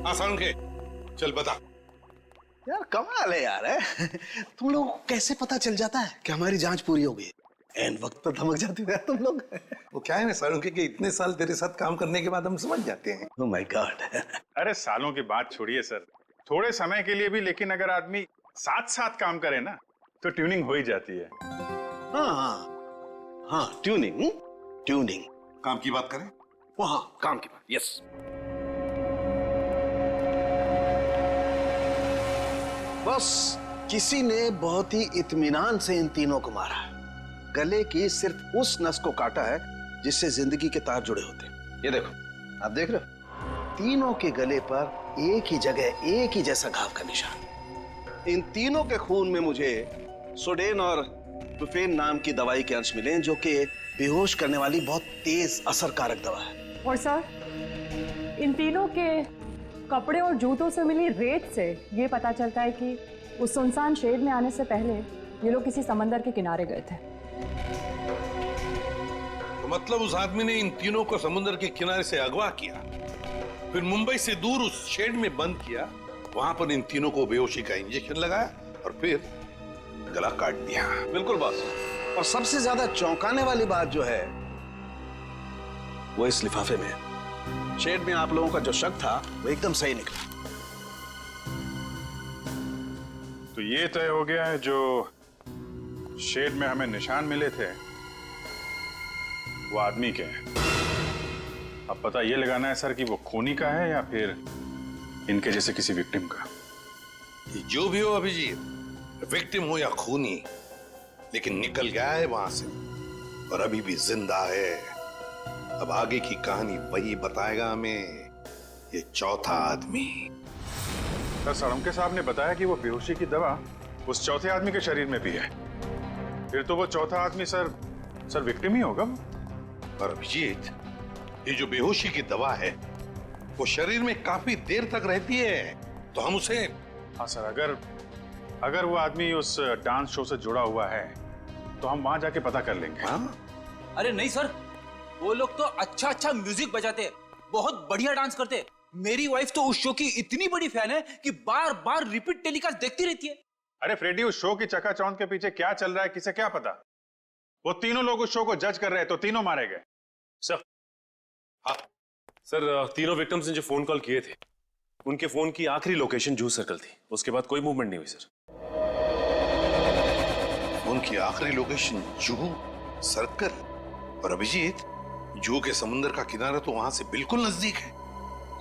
आसान के चल बता। यार कमाल है यार है? तुम लोग को कैसे पता चल जाता है कि हमारी जांच पूरी हो गई? एन वक्त पर धमक जाते हो यार तुम लोग। वो क्या है ना सालुंके कि इतने साल तेरे साथ काम करने के बाद हम समझ जाते हैं। Oh my God. अरे सालों की बात छोड़िए सर, थोड़े समय के लिए भी, लेकिन अगर आदमी साथ साथ काम करे ना तो ट्यूनिंग हो ही जाती है। हाँ हाँ हाँ, ट्यूनिंग ट्यूनिंग। काम की बात करें? वो हाँ, काम की बात, यस। बस किसी ने बहुत ही इत्मीनान से इन तीनों को मारा है। गले की सिर्फ उस नस को काटा है जिससे जिंदगी के तार जुड़े होते हैं। ये देखो, आप देख रहे हो, तीनों के गले पर एक ही जगह एक ही जैसा घाव का निशान। इन तीनों के खून में मुझे सोडेन और बुफेन नाम की दवाई के अंश मिले जो कि बेहोश करने वाली बहुत तेज असरकारक दवा है। और सर, इन तीनों के कपड़े और जूतों से मिली रेत से ये पता चलता है कि उस सुनसान शेड में आने से पहले ये लोग किसी समंदर के किनारे गए थे। तो मतलब उस आदमी ने इन तीनों को समुद्र के किनारे से अगवा किया, फिर मुंबई से दूर उस शेड में बंद किया, वहां पर इन तीनों को बेहोशी का इंजेक्शन लगाया और फिर गला काट दिया। बिल्कुल बॉस। और सबसे ज्यादा चौंकाने वाली बात जो है वो इस लिफाफे में है। शेड में आप लोगों का जो शक था वो एकदम सही निकला। तो ये तय हो गया है जो शेड में हमें निशान मिले थे वो आदमी के हैं। अब पता ये लगाना है सर कि वो खूनी का है या फिर इनके जैसे किसी विक्टिम का। जो भी हो अभिजीत, विक्टिम हो या खूनी, लेकिन निकल गया है वहां से और अभी भी जिंदा है। अब आगे की कहानी वही बताएगा हमें, ये चौथा आदमी। सर सालुंके साहब ने बताया कि वो बेहोशी की दवा उस चौथे आदमी के शरीर में भी है। फिर तो वो चौथा आदमी सर विक्टिम ही होगा। और अभिजीत, ये जो बेहोशी की दवा है वो शरीर में काफी देर तक रहती है, तो हम उसे। हाँ सर, अगर वो आदमी उस डांस शो से जुड़ा हुआ है तो हम वहां जाके पता कर लेंगे। हाँ? अरे नहीं सर, वो लोग तो अच्छा म्यूजिक बजाते, बहुत बढ़िया डांस करते। मेरी वाइफ तो उस शो की इतनी बड़ी फैन है कि बार बार रिपीट टेलीकास्ट देखती रहती है। अरे फ्रेडी, उस शो की चकाचौंध के पीछे क्या चल रहा है किसे क्या पता। वो तीनों लोग उस शो को जज कर रहे हैं तो तीनों मारे गए। सर, हाँ सर, तीनों विक्टिम्स ने जो फोन कॉल किए थे उनके फोन की आखिरी लोकेशन जूह सर्कल थी। उसके बाद कोई मूवमेंट नहीं हुई सर। फोन की आखिरी लोकेशन जूह सर्कल? और अभिजीत, जूह के समुद्र का किनारा तो वहां से बिल्कुल नजदीक है।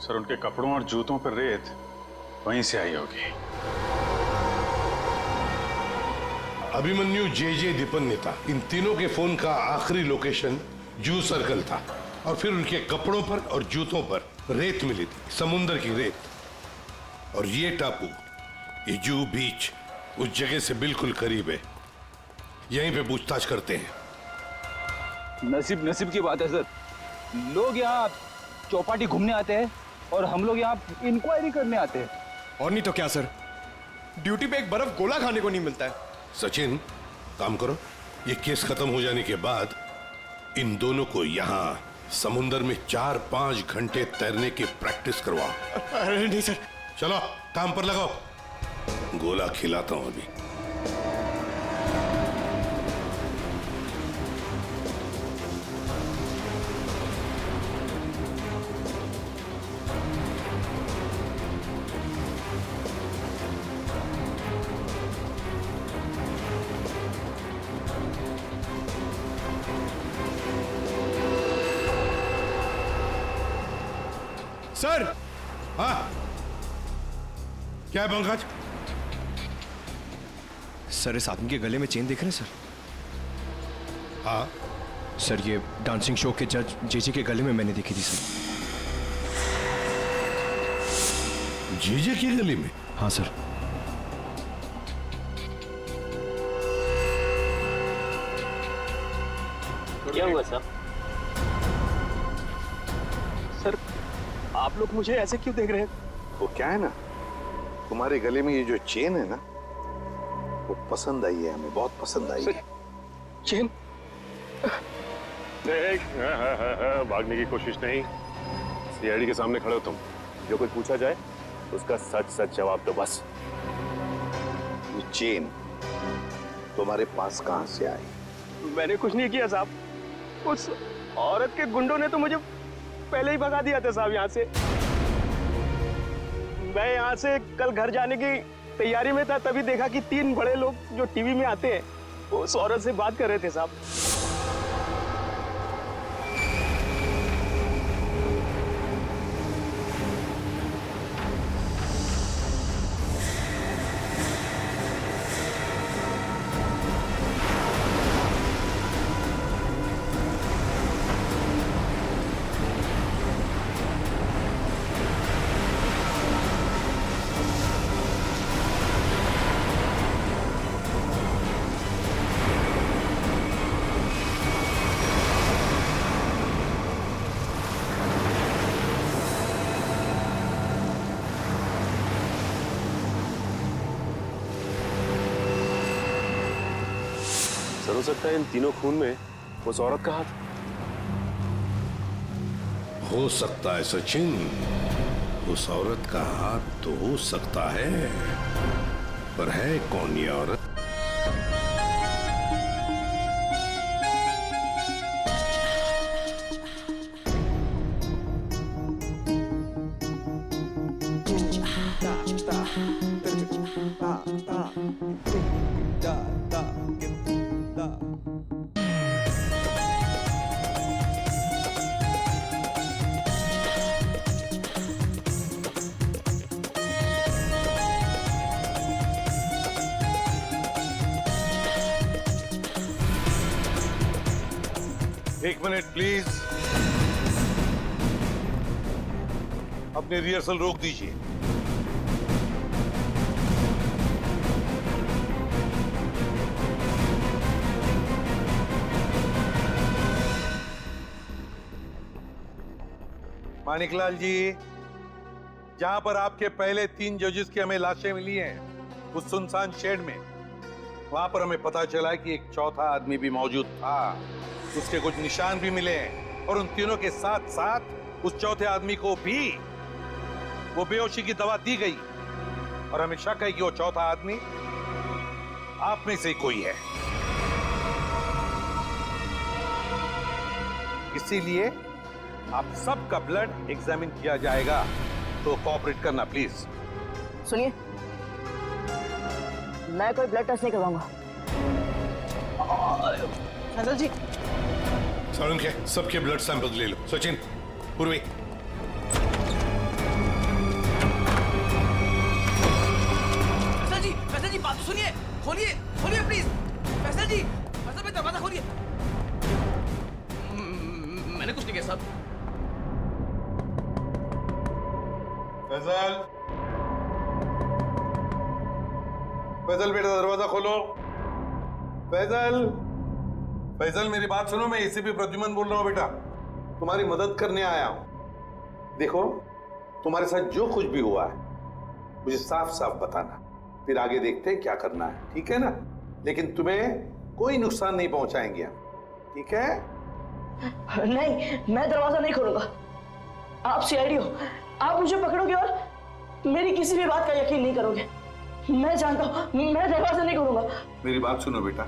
सर उनके कपड़ों और जूतों पर रेत वहीं से आई होगी। अभिमन्यु जे दीपन नेता, इन तीनों के फोन का आखिरी लोकेशन जूह सर्कल था और फिर उनके कपड़ों पर और जूतों पर रेत मिली थी, समुद्र की रेत। और ये टापू, ये जूह बीच उस जगह से बिल्कुल करीब है। यहीं पे पूछताछ करते हैं। नसीब की बात है सर। लोग यहाँ चौपाटी घूमने आते हैं और हम लोग यहाँ इंक्वायरी करने आते हैं। और नहीं तो क्या सर, ड्यूटी पे एक बर्फ गोला खाने को नहीं मिलता है। सचिन, काम करो, ये केस खत्म हो जाने के बाद इन दोनों को यहाँ समुद्र में 4-5 घंटे तैरने की प्रैक्टिस करवाओ। अरे नहीं सर। चलो काम पर लगाओ, गोला खिलाता हूं अभी। सर। हाँ, क्या है पंकज? सर इस आदमी के गले में चेन देख रहे हैं सर? हाँ सर, ये डांसिंग शो के जज जेजे के गले में मैंने देखी थी सर। जेजे की गली में? हाँ सर। क्या हुआ सर? सर आप लोग मुझे ऐसे क्यों देख रहे हैं? वो क्या है ना, तुम्हारे गले में ये जो चेन है ना, वो पसंद आई है हमें, बहुत पसंद आई है। चेन? भागने की कोशिश नहीं, सीआईडी के सामने खड़े हो तुम। जो कुछ पूछा जाए उसका सच सच जवाब दो बस। ये चेन तुम्हारे पास कहां से आई? मैंने कुछ नहीं किया साहब, उस औरत के गुंडों ने तो मुझे पहले ही भगा दिया था साहब यहाँ से। मैं यहाँ से कल घर जाने की तैयारी में था, तभी देखा कि 3 बड़े लोग जो टीवी में आते हैं वो उस औरत से बात कर रहे थे साहब। सर, हो सकता है इन तीनों खून में उस औरत का हाथ। हो सकता है सचिन, उस औरत का हाथ तो हो सकता है, पर है कौन ये औरत? एक मिनट प्लीज, अपने रिहर्सल रोक दीजिए। मानिकलाल जी, जहां पर आपके पहले 3 जजेस की हमें लाशें मिली हैं, उस सुनसान शेड में, वहां पर हमें पता चला कि एक चौथा आदमी भी मौजूद था। उसके कुछ निशान भी मिले हैं और उन तीनों के साथ साथ उस चौथे आदमी को भी वो बेहोशी की दवा दी गई और हमें शक है कि वो चौथा आदमी आप में से ही कोई है। इसीलिए आप सबका ब्लड एग्जामिन किया जाएगा, तो कोऑपरेट करना प्लीज। सुनिए, मैं कोई ब्लड टेस्ट नहीं करवाऊंगा। फैजल जी, सारुण के सबके ब्लड सैंपल ले लो। सचिन, पूर्वी, फैसल जी बात तो सुनिए, खोलिए खोलिए प्लीज। फैसल जी, फैसल भाई दरवाजा खोलिए। मैंने कुछ नहीं किया साहब। फैजल, फैजल बेटा दरवाजा खोलो। फैजल, फैजल मेरी बात सुनो, मैं एसीपी प्रद्युमन बोल रहा हूँ बेटा, तुम्हारी मदद करने आया हूं। देखो, तुम्हारे साथ जो कुछ भी हुआ है मुझे साफ साफ बताना, फिर आगे देखते हैं क्या करना है, ठीक है ना? लेकिन तुम्हें कोई नुकसान नहीं पहुंचाएंगे हम, ठीक है? नहीं, मैं दरवाजा नहीं खोलूंगा। आप सीआईडी हो, आप मुझे पकड़ोगे और मेरी किसी भी बात का यकीन नहीं करोगे। मैं जानता हूं, मैं दरवाजा नहीं खोलूंगा। मेरी बात सुनो बेटा,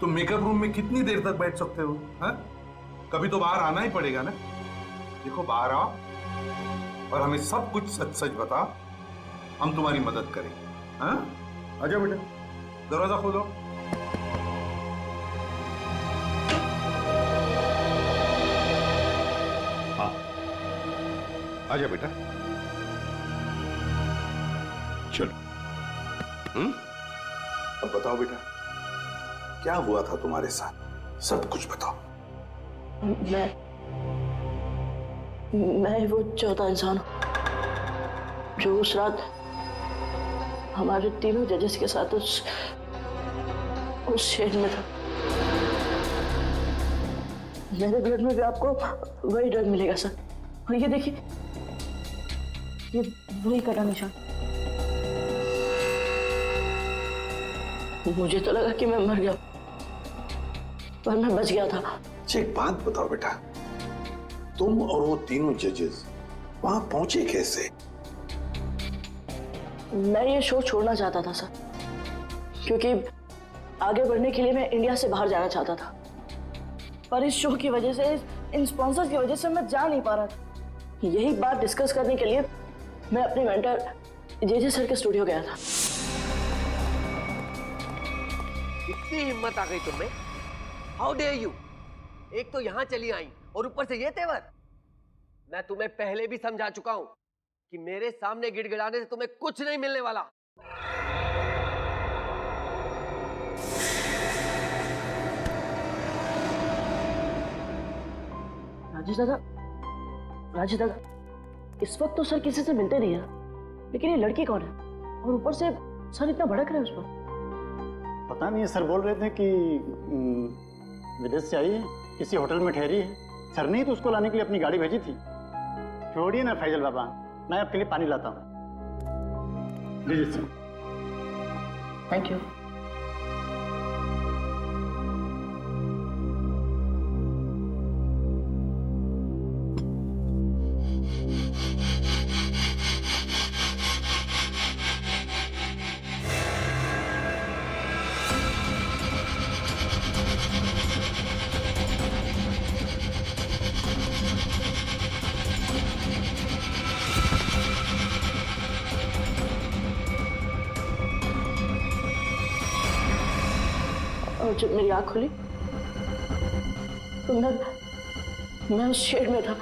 तुम मेकअप रूम में कितनी देर तक बैठ सकते हो? हाँ? कभी तो बाहर आना ही पड़ेगा ना। देखो, बाहर आओ और हमें सब कुछ सच सच बताओ, हम तुम्हारी मदद करेंगे। हाँ? आजा बेटा, दरवाजा खोलो। हाँ, आजा बेटा, चलो। अब बताओ बेटा, क्या हुआ था तुम्हारे साथ? सब कुछ बताओ। मैं वो चौथा इंसान हूं जो उस रात हमारे तीनों जजेस के साथ उस शेड में था। मेरे ब्लड में भी आपको वही ड्रग मिलेगा सर। और ये देखिए, ये वही कटा निशान। मुझे तो लगा कि मैं मर गया, पर मैं बच गया था। अच्छा, एक बात बताओ बेटा, तुम और वो तीनों जजेस वहां पहुंचे कैसे? मैं ये शो छोड़ना चाहता था सर, क्योंकि आगे बढ़ने के लिए मैं इंडिया से बाहर जाना चाहता था। पर इस शो की वजह से, इन स्पॉन्सर्स की वजह से मैं जा नहीं पा रहा था। यही बात डिस्कस करने के लिए मैं अपने मेंटर जेजे सर के स्टूडियो गया था। इतनी हिम्मत आ गई तुम्हें? How dare you! एक तो यहां चली आई और ऊपर से ये तेवर। मैं तुम्हें पहले भी समझा चुका हूं कि मेरे सामने गिड़गिड़ाने से तुम्हें कुछ नहीं मिलने वाला। राजेश दादा, इस वक्त तो सर किसी से मिलते नहीं है, लेकिन ये लड़की कौन है? और ऊपर से सर इतना भड़क रहे हैं उस पर। पता नहीं, सर बोल रहे थे कि विदेश से आई है, किसी होटल में ठहरी है। सर ने ही तो उसको लाने के लिए अपनी गाड़ी भेजी थी। छोड़िए ना फैजल बाबा, मैं आपके लिए पानी लाता हूँ। जी जी सर। Thank you. और जब मेरी आंख खुली तो मैं उस शेड में था।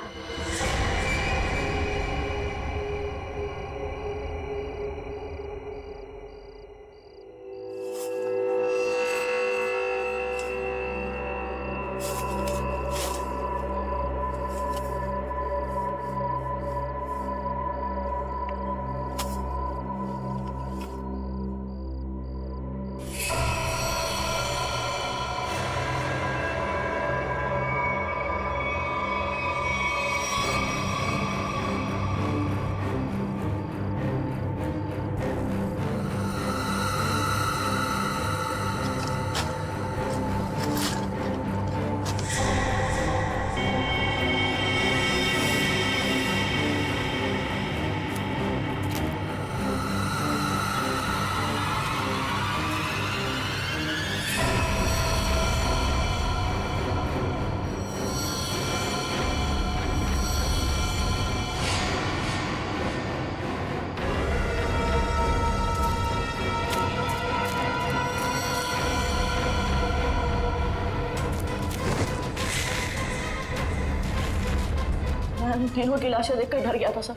मैं तीनों की लाशें देखकर डर गया था सर,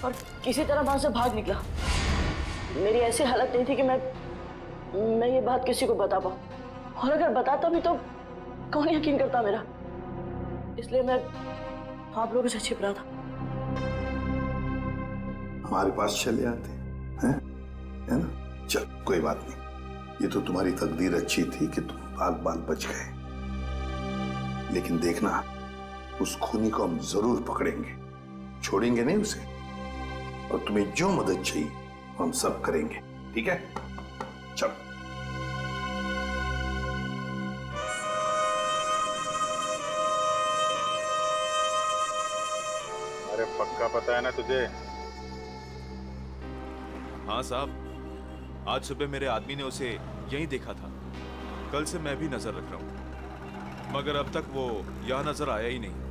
और किसी तरह वहां से भाग निकला। मेरी ऐसी हालत नहीं थी कि मैं ये बात किसी को बता पाऊं, और अगर बताता भी तो कौन यकीन करता मेरा। इसलिए मैं आप लोगों से छिप रहा था। हमारे पास चले आते हैं, है ना? चल कोई बात नहीं, ये तो तुम्हारी तकदीर अच्छी थी कि तुम बाल बाल बच गए। लेकिन देखना, उस खूनी को हम जरूर पकड़ेंगे, छोड़ेंगे नहीं उसे। और तुम्हें जो मदद चाहिए हम सब करेंगे, ठीक है? चलो। अरे पक्का पता है ना तुझे? हाँ साहब, आज सुबह मेरे आदमी ने उसे यहीं देखा था। कल से मैं भी नजर रख रहा हूं, मगर अब तक वो यहां नजर आया ही नहीं।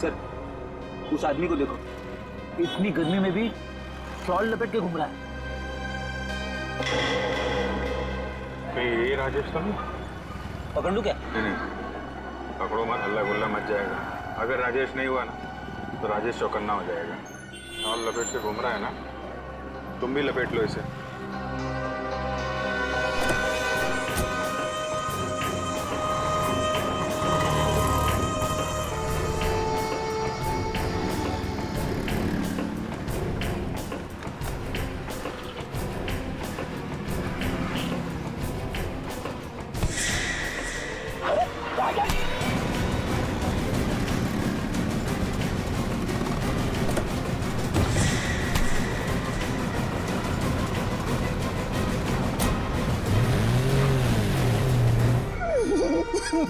सर, उस आदमी को देखो, इतनी गर्मी में भी शॉल लपेट के घूम रहा है। ये राजेश तो नहीं? पकड़ लूं क्या? नहीं, पकड़ो मत, हल्ला गुल्ला मच जाएगा। अगर राजेश नहीं हुआ ना तो राजेश चौकन्ना हो जाएगा। शॉल लपेट के घूम रहा है ना, तुम भी लपेट लो इसे। क्या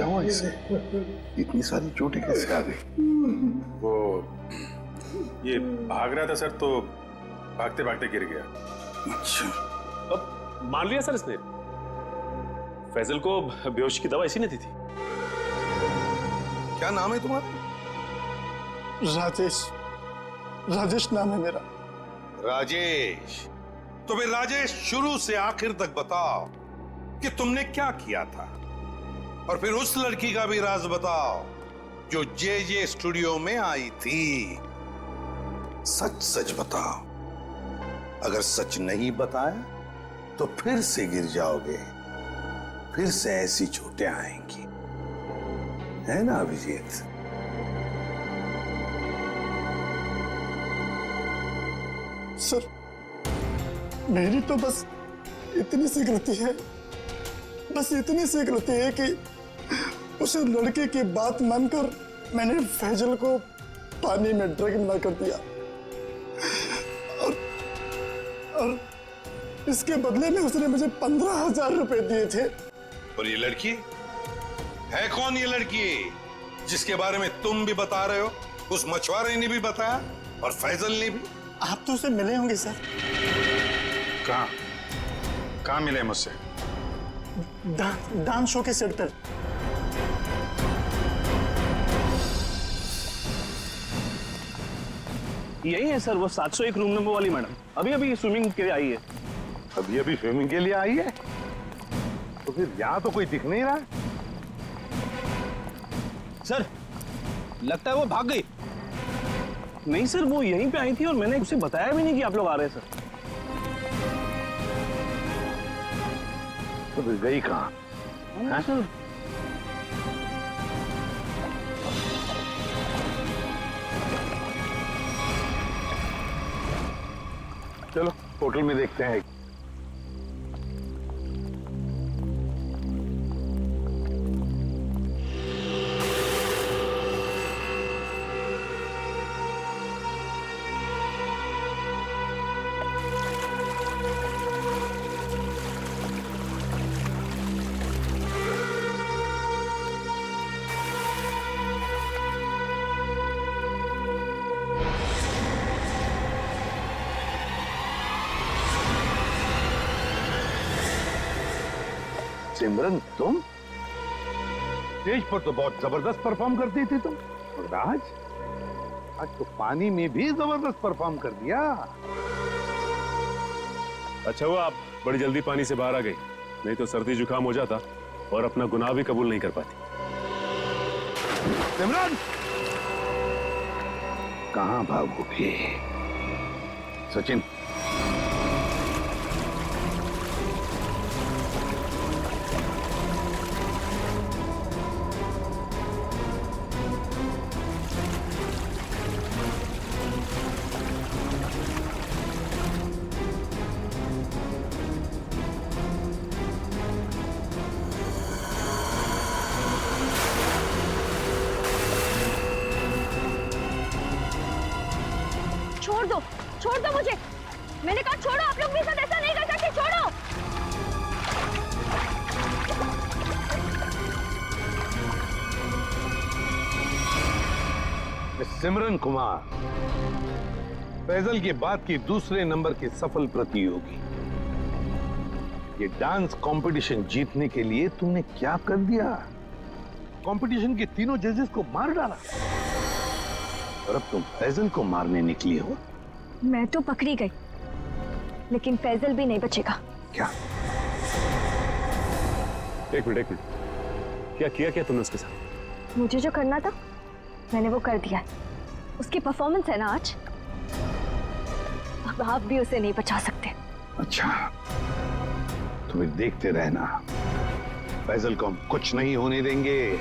हुआ इसे? इतनी सारी चोटें कैसे आ गई? वो ये भाग रहा था सर, तो भागते भागते गिर गया। अच्छा, अब मान लिया सर इसने। फैजल को बेहोशी की दवा इसी ने दी थी। क्या नाम है तुम्हारा? राजेश। राजेश नाम है मेरा। राजेश, तो फिर राजेश शुरू से आखिर तक बताओ कि तुमने क्या किया था, और फिर उस लड़की का भी राज बताओ जो जे स्टूडियो में आई थी। सच सच बताओ। अगर सच नहीं बताया तो फिर से गिर जाओगे, फिर से ऐसी चोटें आएंगी, है ना अभिजीत? सर, मेरी तो बस इतनी सी गलती है, बस इतनी सी गलती है कि उस लड़के की बात मानकर मैंने फैजल को पानी में ड्रग मिला कर दिया, और इसके बदले में उसने मुझे 15,000 रुपए दिए थे। और ये लड़की है कौन? ये लड़की जिसके बारे में तुम भी बता रहे हो, उस मछुआरे ने भी बताया और फैजल ने भी। आप तो उसे मिले होंगे सर। कहाँ मिले मुझसे? डांस शो के सेट पर। यही है सर, वो 701 रूम नंबर वाली मैडम। अभी अभी स्विमिंग के लिए आई है। अभी अभी स्विमिंग के लिए आई है? तो फिर यहाँ तो कोई दिख नहीं रहा। सर, लगता है वो भाग गई। नहीं सर, वो यहीं पे आई थी और मैंने उसे बताया भी नहीं कि आप लोग आ रहे हैं सर। तो फिर गई कहाँ? सर, चलो होटल में देखते हैं। सिमरन, तुम स्टेज पर तो बहुत जबरदस्त परफॉर्म करती थी तुम, और आज तो पानी में भी जबरदस्त परफॉर्म कर दिया। अच्छा हुआ आप बड़ी जल्दी पानी से बाहर आ गई, नहीं तो सर्दी जुकाम हो जाता और अपना गुनाह भी कबूल नहीं कर पाती। सिमरन, कहां भागोगे? सचिन, छोड़ दो मुझे। मैंने कहा छोड़ो, आप लोग मेरे साथ ऐसा नहीं कर सकते, छोड़ो। सिमरन कुमार, फैजल की बात की दूसरे नंबर की सफल प्रतियोगी। ये डांस कंपटीशन जीतने के लिए तुमने क्या कर दिया? कंपटीशन के तीनों जजेस को मार डाला, और अब तुम फैजल को मारने निकली हो। मैं तो पकड़ी गई, लेकिन फैजल भी नहीं बचेगा। क्या? एक मिनट, क्या किया तुमने उसके साथ? मुझे जो करना था मैंने वो कर दिया। उसकी परफॉर्मेंस है ना आज, अब आप भी उसे नहीं बचा सकते। अच्छा, तुम्हें देखते रहना, फैजल को हम कुछ नहीं होने देंगे।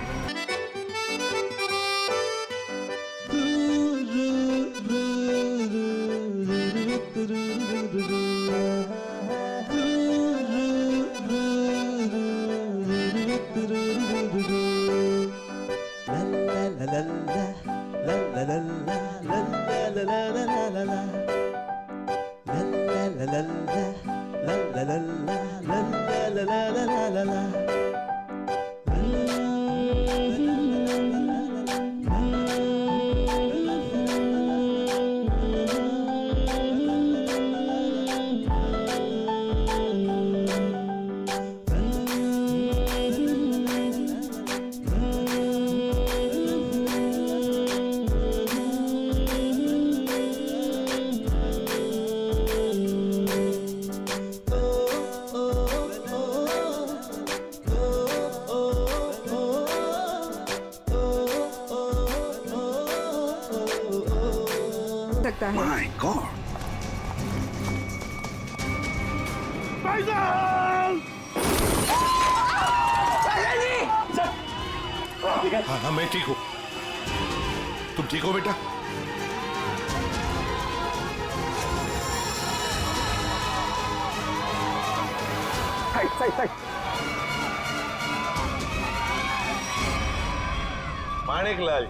सकता है। My God. हाँ हाँ मैं ठीक हूँ। तुम ठीक हो बेटा? साइड। माणिकलाल।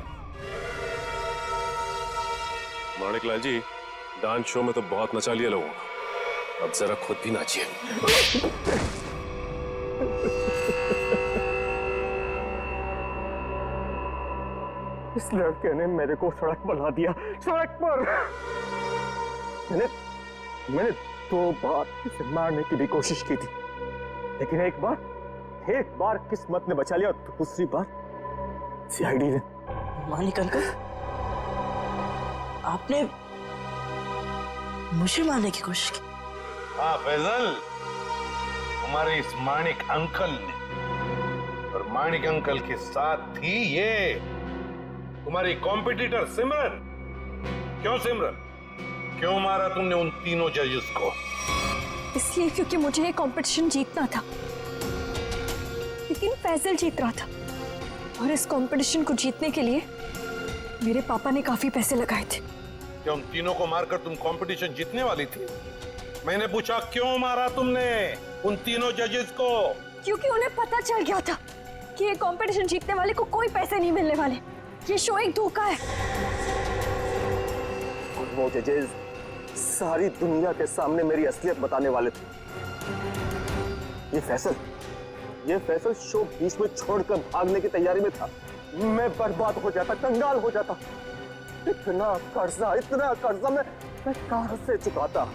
माणिकलाल जी, डांस शो में तो बहुत नचा लिया लोगों को, अब जरा खुद भी नाचिए। इस लड़के ने मेरे को सड़क पर ला दिया, सड़क पर। मैंने 2 बार इसे मारने की भी कोशिश की थी, लेकिन एक बार किस्मत ने बचा लिया और दूसरी बार सीआईडी ने। मानिक अंकल, आपने मुझे मारने की कोशिश की? हाँ फैजल, हमारे इस माणिक अंकल ने, और माणिक अंकल के साथ थी ये तुम्हारी कॉम्पिटिटर सिमरन। क्यों सिमरन, क्यों मारा तुमने उन तीनों जजेस को? इसलिए क्योंकि मुझे ये कंपटीशन जीतना था, लेकिन फैजल जीत रहा था, और इस कंपटीशन को जीतने के लिए मेरे पापा ने काफी पैसे लगाए थे। क्या उन तीनों को मारकर तुम कंपटीशन जीतने वाली थी? मैंने पूछा क्यों मारा तुमने उन तीनों जजेस को? क्योंकि उन्हें पता चल गया था कि ये कंपटीशन जीतने वाले को कोई पैसे नहीं मिलने वाले, ये शो एक धोखा है। और वो जजेस सारी दुनिया के सामने मेरी असलियत बताने वाले थे। ये फैसल शो बीच में छोड़कर भागने की तैयारी में था। मैं बर्बाद हो जाता, कंगाल हो जाता। इतना कर्जा मैं कहां से चुकाता?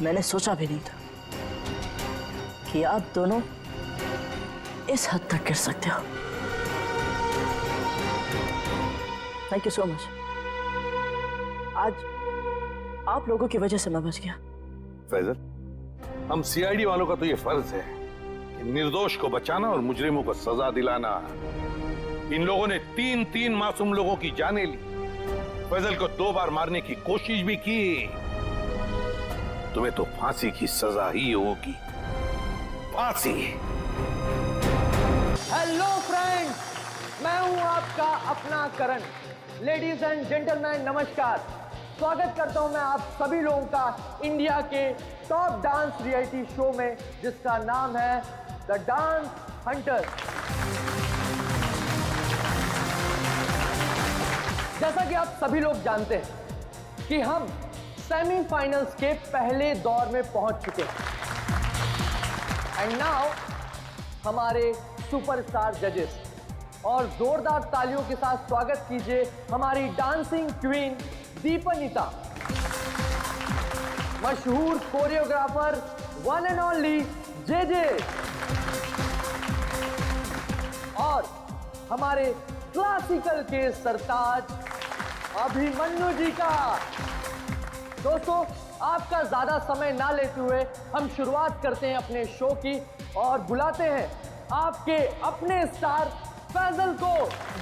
मैंने सोचा भी नहीं था कि आप दोनों इस हद तक गिर सकते हो। Thank you so much. आज आप लोगों की वजह से मैं बच गया। फैजल, हम सीआईडी वालों का तो ये फर्ज है कि निर्दोष को बचाना और मुजरिमों को सजा दिलाना। इन लोगों ने 3 मासूम लोगों की जानें ली, फैजल को 2 बार मारने की कोशिश भी की। तुम्हें तो फांसी की सजा ही होगी, फांसी। हेलो फ्रेंड्स, मैं हूं आपका अपना करण। लेडीज एंड जेंटलमैन, नमस्कार। स्वागत करता हूं मैं आप सभी लोगों का इंडिया के टॉप डांस रियलिटी शो में, जिसका नाम है द डांस हंटर। जैसा कि आप सभी लोग जानते हैं कि हम सेमीफाइनल्स के पहले दौर में पहुंच चुके हैं। एंड नाउ हमारे सुपरस्टार जजेस, और जोरदार तालियों के साथ स्वागत कीजिए हमारी डांसिंग क्वीन दीपनिता, मशहूर choreographer one and only JJ, और हमारे क्लासिकल के सरताज अभिमन्यु जी का। दोस्तों, आपका ज्यादा समय ना लेते हुए हम शुरुआत करते हैं अपने शो की, और बुलाते हैं आपके अपने स्टार फैजल को।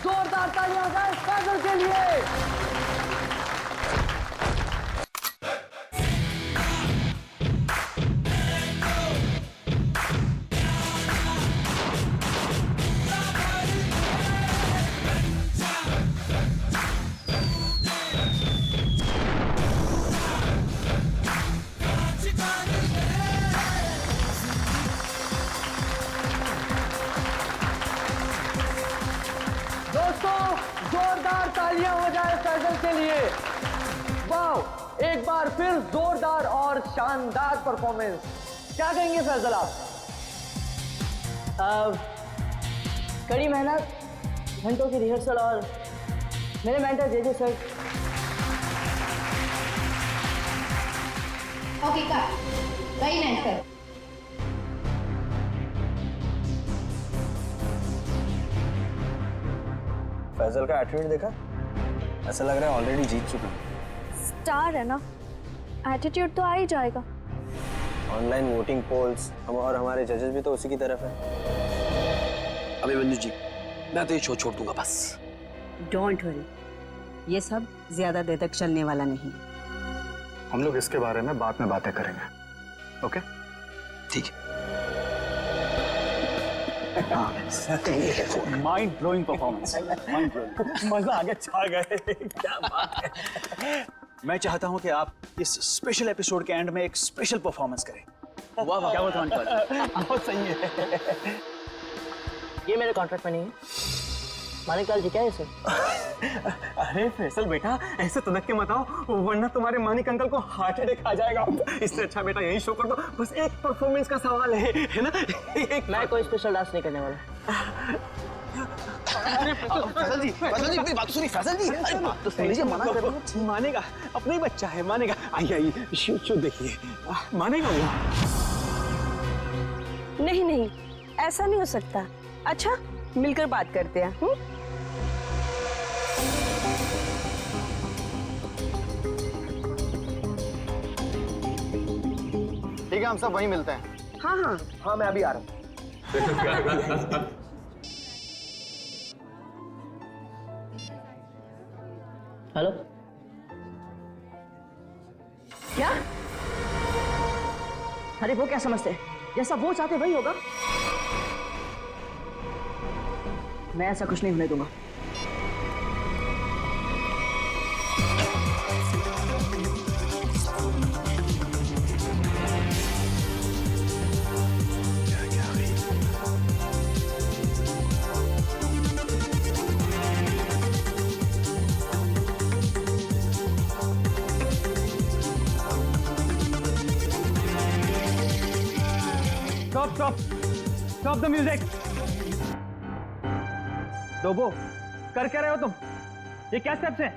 जोरदार तालियां फैजल के लिए। जोरदार तालियां हो जाए फैजल के लिए। वाह, एक बार फिर जोरदार और शानदार परफॉर्मेंस। क्या कहेंगे फैजल आप? कड़ी मेहनत, घंटों की रिहर्सल और मेरे mentor JJ sir. Okay cut, very nice sir. Faisal का एटीट्यूड देखा? ऐसा लग रहा है ऑलरेडी जीत चुका है। स्टार है ना, एटीट्यूड तो आ ही जाएगा। ऑनलाइन वोटिंग पोल्स हम और हमारे जजेस भी तो उसी की तरफ है। अभिमन्यु जी, मैं तो ये शो छोड़ दूंगा बस। डोंट वरी, ये सब ज्यादा देर तक चलने वाला नहीं। हम लोग इसके बारे में बाद में बातें करेंगे। ओके? ठीक है। Mind blowing performance, mind blowing, मजा आ गया, छा गए, क्या बात है। मैं चाहता हूं कि आप इस स्पेशल एपिसोड के एंड में एक स्पेशल परफॉर्मेंस करें। वाह वाह, क्या बताऊं, बहुत सही है। ये मेरे कॉन्ट्रैक्ट में नहीं है, मानिक लाल जी क्या है इसे? अरे फैसल बेटा, ऐसे तनक के मत आओ, वरना तुम्हारे मानिक अंकल को हार्ट अटैक आ जाएगा। इससे अच्छा बेटा यही शो कर दो, बस एक परफॉर्मेंस का सवाल है ना? मैं कोई स्पेशल डांस नहीं करने वाला। फैसल जी मेरी बात सुनिए। फैसल जी, अरे बात तो सुन लीजिए, मना कर रहा हूं। मानेगा, अपना ही बच्चा है, मानेगा। आइए शो देखिए, मानेगा वो। नहीं नहीं, ऐसा नहीं हो सकता। अच्छा, मिलकर बात करते हैं। ठीक है, हम सब वहीं मिलते हैं। हाँ हाँ हाँ, मैं अभी आ रहा हूँ। हेलो, क्या? अरे वो क्या समझते हैं, जैसा वो चाहते वही होगा। मैं ऐसा कुछ नहीं होने दूंगा। Stop the music! डोबो, कर क्या रहे हो तुम? ये क्या स्टेप्स हैं?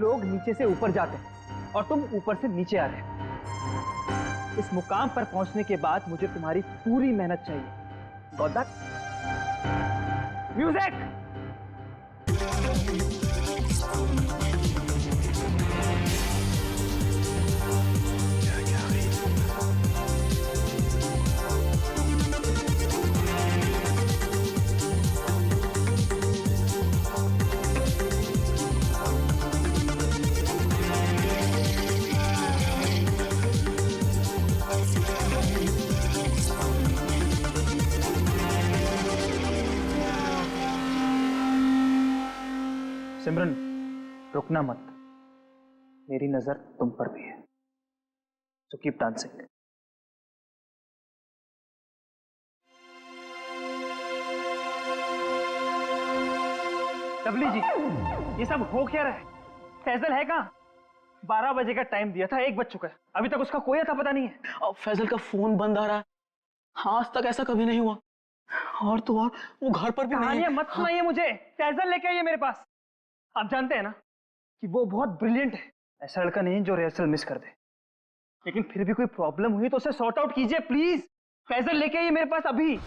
लोग नीचे से ऊपर जाते हैं और तुम ऊपर से नीचे आ रहे हो। इस मुकाम पर पहुंचने के बाद मुझे तुम्हारी पूरी मेहनत चाहिए। Got that? Music! सिमरन, रुकना मत, मेरी नजर तुम पर भी है, so keep dancing। डबली जी, ये सब हो क्या रहा है? फैजल है कहाँ? 12 बजे का टाइम दिया था, 1 बज चुका है, अभी तक उसका कोई अता पता नहीं है। और फैजल का फोन बंद आ रहा है, आज तक ऐसा कभी नहीं हुआ। और तो और वो घर पर भी नहीं। कहानियां मत सुनाइए मुझे, फैजल लेके आइए मेरे पास। आप जानते हैं ना कि वो बहुत ब्रिलियंट है, ऐसा लड़का नहीं जो रिहर्सल मिस कर दे। लेकिन फिर भी कोई प्रॉब्लम हुई तो उसे सॉर्ट आउट कीजिए प्लीज। फैजल लेके आइए मेरे पास अभी।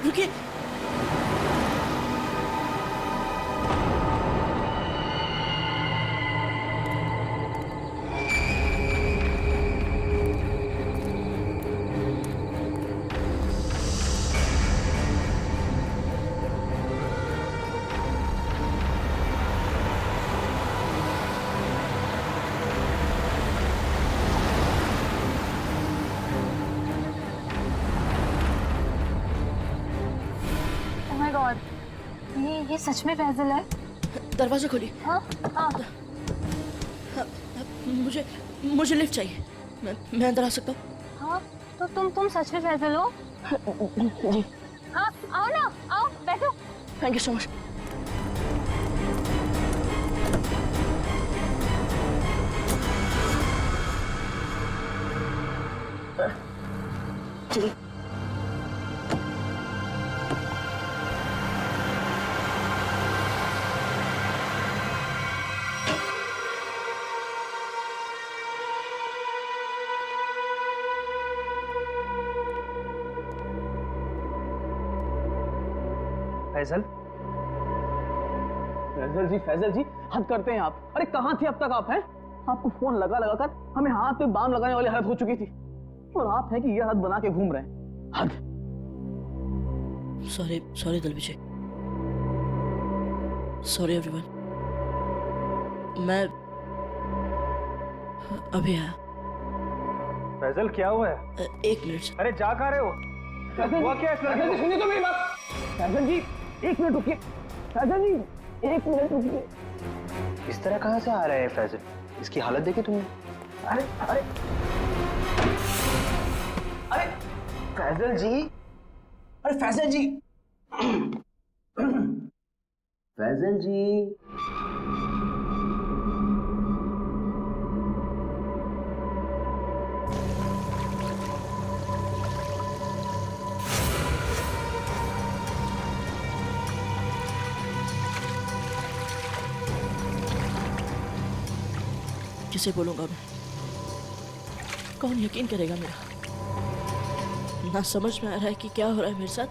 रुकिए, ये सच में फैजल है? दरवाजा खोलिए। हाँ हाँ। मुझे लिफ्ट चाहिए, मैं अंदर आ सकता हूँ? हाँ, तो तुम सच में फैजल हो? जी। हाँ, आओ ना, आओ बैठो। Thank you so much. चलिए। फैजल, फैजल जी हद करते हैं आप। अरे कहाँ थे अब तक आप? हैं आपको फोन लगा लगा कर हमें हाथ पे बाम लगाने वाली हालत हो चुकी थी, और आप है कि ये हालत बना के घूम रहे हैं। हद। Sorry sorry Dalvijay, sorry everyone. मैं अभी आया। फैजल क्या हुआ है? एक मिनट। अरे जा कहाँ रहे हो? हुआ क्या है इस लड़के को? सुनिए तो मेरी बात। फैजल जी एक मिनट रुकिए। फैजल जी एक मिनट रुकिए। इस तरह कहाँ से आ रहे हैं फैजल? इसकी हालत देखी तुमने? अरे अरे अरे फैजल जी, अरे फैजल जी, फैजल जी, किसे बोलूंगा मैं? कौन यकीन करेगा मेरा? ना समझ में आ रहा है कि क्या हो रहा है मेरे साथ,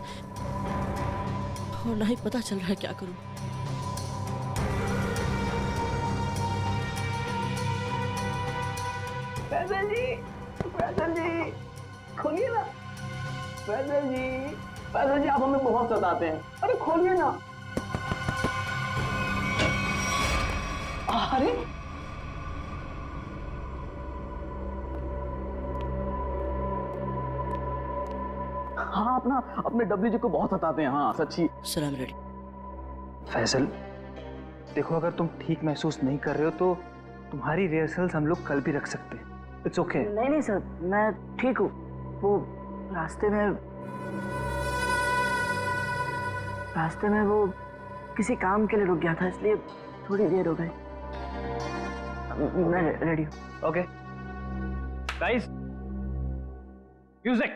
और ना ही पता चल रहा है क्या करूं। फैजल जी खोलिए ना। फैजल जी आप हमें बहुत सताते हैं। अरे खोलिए ना। अरे हाँ, अपने डब्ल्यू जी को बहुत सताते हैं। हाँ सच्ची। सलाम रेडी। फैजल देखो, अगर तुम ठीक महसूस नहीं कर रहे हो तो तुम्हारी रिहर्सल्स हम लोग कल भी रख सकते हैं। It's okay. नहीं सर, मैं ठीक हूँ। वो रास्ते में वो किसी काम के लिए रुक गया था, इसलिए थोड़ी देर हो गई। मैं रेडी हूँ। Okay guys, music.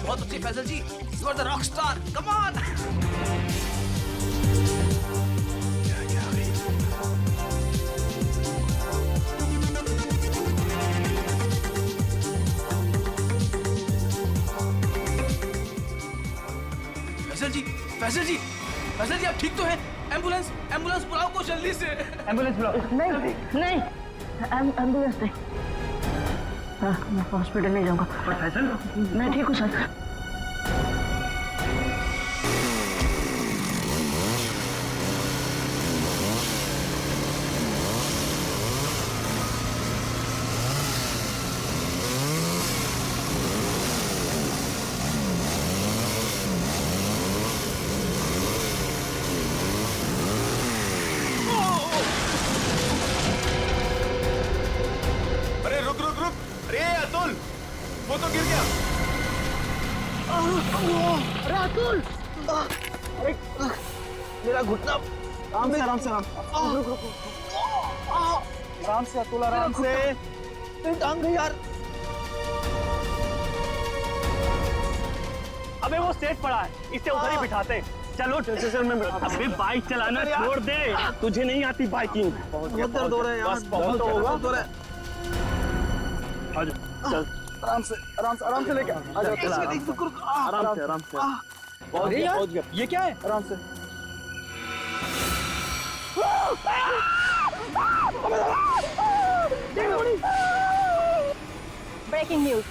बहुत अच्छी Faizal ji, you are the rock star, come on. Faizal ji आप ठीक तो हैं? एम्बुलेंस बुलाओ को जल्दी से। एम्बुलेंस बुलाओ। नहीं एम्बुलेंस नहीं। हाँ, मैं हॉस्पिटल नहीं जाऊंगा। फैजल मैं ठीक हूँ सर। वो तो गिर गया। अरे अतुल, अरे मेरा घुटना। आराम से अतुल, आराम से। मेरी टांग गई यार। अबे वो सेट पड़ा है, इसे उधर ही बिठाते। चलो चल मैं। अबे बाइक चलाना छोड़ दे, तुझे नहीं आती बाइकिंग। बहुत दर्द हो रहा है यार। बस बहुत होगा। आजा चल, आराम से लेके आ जाओ। आराम से। बहुत गया। ये क्या है? आराम से। Breaking news.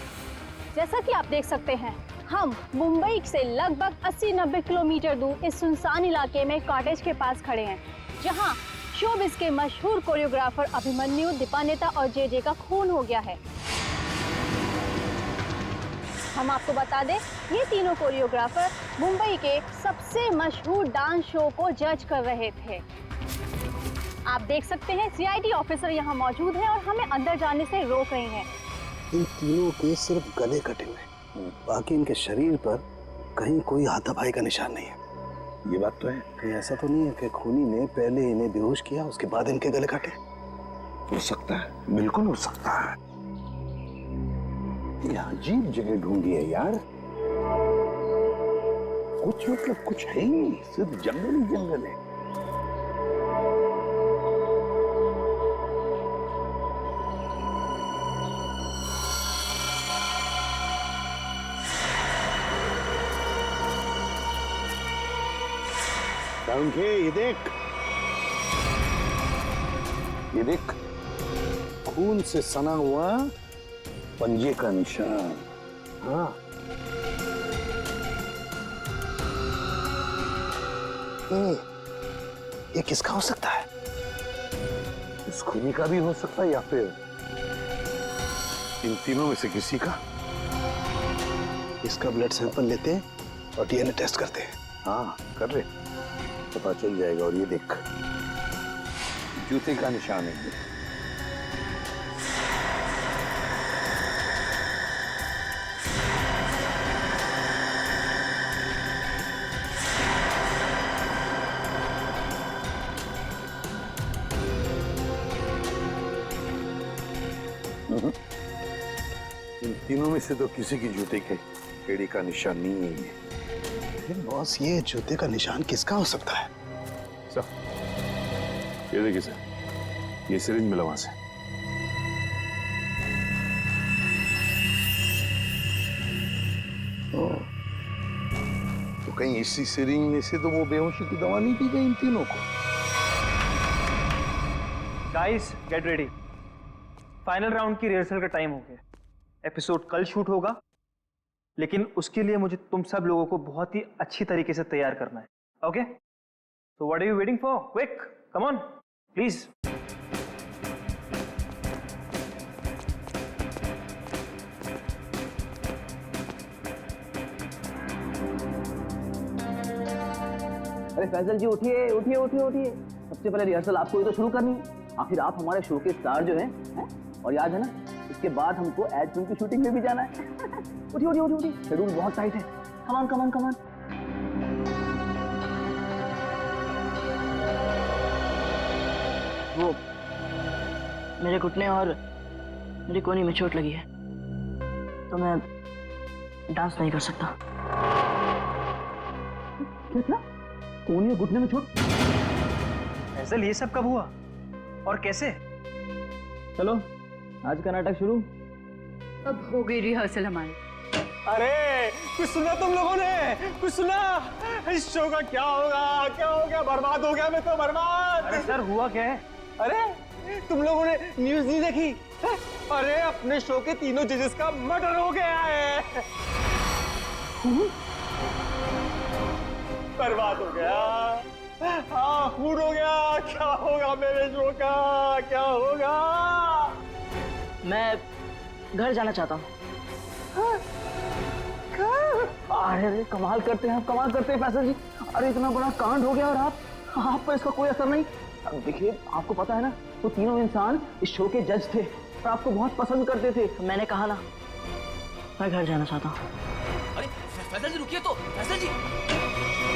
जैसा कि आप देख सकते हैं, हम मुंबई से लगभग 80-90 किलोमीटर दूर इस सुनसान इलाके में कॉटेज के पास खड़े हैं, जहां शोबिस के मशहूर कोरियोग्राफर अभिमन्यु, दीपानेता और जेजे का खून हो गया है। हम आपको बता दें, ये तीनों कोरियोग्राफर मुंबई के सबसे मशहूर डांस शो को जज कर रहे थे। आप देख सकते हैं सीआईडी ऑफिसर यहाँ मौजूद हैं और हमें अंदर जाने से रोक रहे हैं। इन तीनों के सिर्फ गले कटे हुए, बाकी इनके शरीर पर कहीं कोई हाथापाई का निशान नहीं है। ये बात तो है। कहीं ऐसा तो नहीं है कि खूनी ने पहले इन्हें बेहोश किया, उसके बाद इनके गले काटे? हो सकता है, बिल्कुल हो सकता है। ये अजीब जगह ढूंढी है यार। कुछ मतलब कुछ है ही नहीं, सिर्फ जंगल ही जंगल है। ये देख खून से सना हुआ पंजे का निशान। हाँ, ये किसका हो सकता है? इस खूनी का भी हो सकता है या फिर इन तीनों में से किसी का। इसका ब्लड सैंपल लेते हैं और डीएनए टेस्ट करते हैं। हाँ कर ले, पता चल जाएगा। और ये देख, जूते का निशान है ये। इन तीनों में से तो किसी की जूते के एड़ी का निशान नहीं है ये। लेकिन बॉस, ये जूते का निशान किसका हो सकता है? सर ये देखिए सर, ये सिरिंज मिला वहां से। तो कहीं इसी सिरिंज में से तो वो बेहोशी की दवा नहीं दी गई इन तीनों को? Guys get ready, final round की रिहर्सल का टाइम हो गया। एपिसोड कल शूट होगा, लेकिन उसके लिए मुझे तुम सब लोगों को बहुत ही अच्छी तरीके से तैयार करना है। Okay, so what are you waiting for? Quick, come on please. अरे फैजल जी उठिए उठिए उठिए उठिए, सबसे पहले रिहर्सल आपको ही तो शुरू करनी है। आखिर आप हमारे शो के स्टार जो हैं, और याद है ना, इसके बाद हमको एड फिल्म की शूटिंग में भी जाना है। उठिए उठिए उठिए उठिए, शेड्यूल बहुत टाइट है। Come on come on come on. वो मेरे घुटने और मेरी कोहनी में चोट लगी है, तो मैं डांस नहीं कर सकता। क्या? कोहनी और घुटने में चोट? फैजल, ये सब कब हुआ और कैसे? चलो आज का नाटक शुरू। अब हो गई रिहर्सल हमारी। अरे कुछ सुना तुम लोगों ने? कुछ सुना? इस शो का क्या होगा? क्या हो गया? बर्बाद हो गया मैं तो, बर्बाद। अरे सर, हुआ क्या है? अरे तुम लोगों ने न्यूज़ नहीं देखी? अरे अपने शो के तीनों जजेस का मर्डर हो गया है। बर्बाद हो गया। हाँ, खून हो गया। क्या होगा मेरे शो का? क्या होगा? मैं घर जाना चाहता हूँ। अरे कमाल करते हैं आप, कमाल करते हैं फैसल जी। अरे इतना बड़ा कांड हो गया और आप पर इसका कोई असर नहीं। अब देखिए, आपको पता है ना, वो तीनों इंसान इस शो के जज थे और आपको बहुत पसंद करते थे। मैंने कहा ना, मैं घर जाना चाहता हूँ। अरे फैसल जी रुकिए तो, फैसल जी।